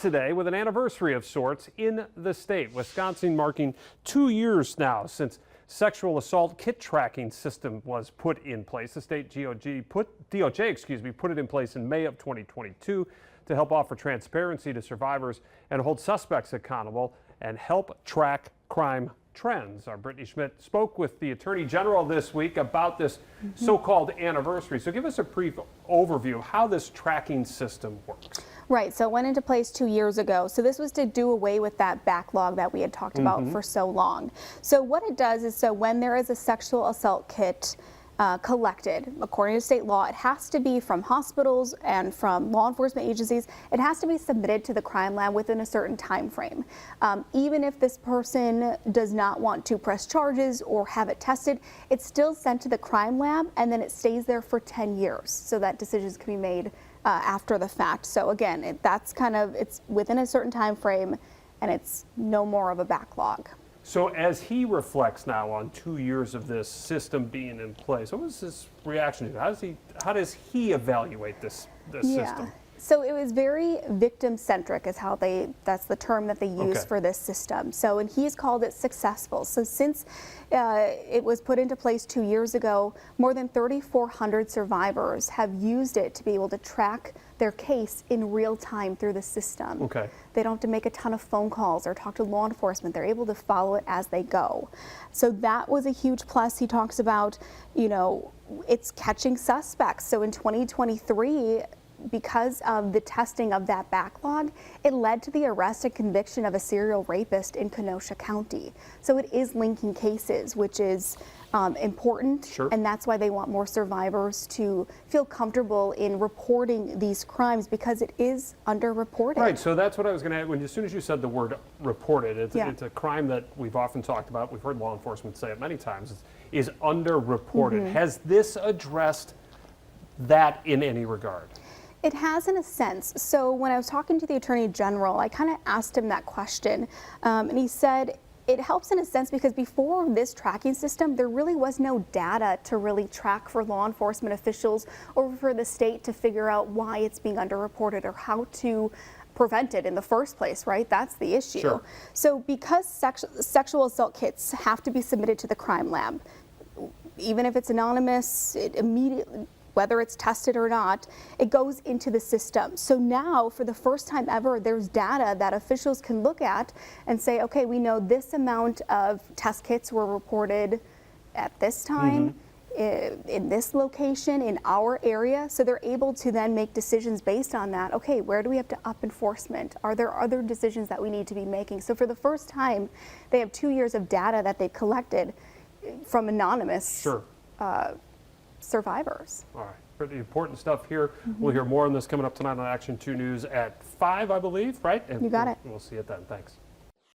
Today with an anniversary of sorts in the state. Wisconsin marking 2 years now since sexual assault kit tracking system was put in place. The state DOJ put it in place in May of 2022 to help offer transparency to survivors and hold suspects accountable and help track crime trends. Our Brittany Schmidt spoke with the Attorney General this week about this so-called anniversary. So give us a brief overview of how this tracking system works. Right, so it went into place 2 years ago. So this was to do away with that backlog that we had talked about for so long. So what it does is, so when there is a sexual assault kit collected, according to state law, it has to be from hospitals and from law enforcement agencies. It has to be submitted to the crime lab within a certain time frame. Even if this person does not want to press charges or have it tested, it's still sent to the crime lab and then it stays there for 10 years so that decisions can be made after the fact. So again, it's within a certain time frame and it's no more of a backlog. So as he reflects now on 2 years of this system being in place, what was his reaction to it? How does he evaluate this system? So it was very victim-centric is how that's the term that they use for this system. So, and he's called it successful. So since it was put into place 2 years ago, more than 3,400 survivors have used it to be able to track their case in real time through the system. Okay. They don't have to make a ton of phone calls or talk to law enforcement. They're able to follow it as they go. So that was a huge plus. He talks about, it's catching suspects. So in 2023, because of the testing of that backlog, it led to the arrest and conviction of a serial rapist in Kenosha County. So it is linking cases, which is important, and that's why they want more survivors to feel comfortable in reporting these crimes because it is underreported. Right, so that's what I was going to add. As soon as you said the word reported, it's a crime that we've often talked about. We've heard law enforcement say it many times, is underreported. Has this addressed that in any regard? It has in a sense. So when I was talking to the Attorney General, I kind of asked him that question, and he said it helps in a sense because before this tracking system, there really was no data to really track for law enforcement officials or for the state to figure out why it's being underreported or how to prevent it in the first place, right? That's the issue. Sure. So because sexual assault kits have to be submitted to the crime lab, even if it's anonymous, it immediately, whether it's tested or not, it goes into the system. So now, for the first time ever, there's data that officials can look at and say, okay, we know this amount of test kits were reported at this time, in this location, in our area. So they're able to then make decisions based on that. Okay, where do we have to up enforcement? Are there other decisions that we need to be making? So for the first time, they have 2 years of data that they've collected from anonymous survivors. All right, pretty important stuff here. We'll hear more on this coming up tonight on Action 2 News at 5, I believe, right? And you got it. We'll see it then. Thanks.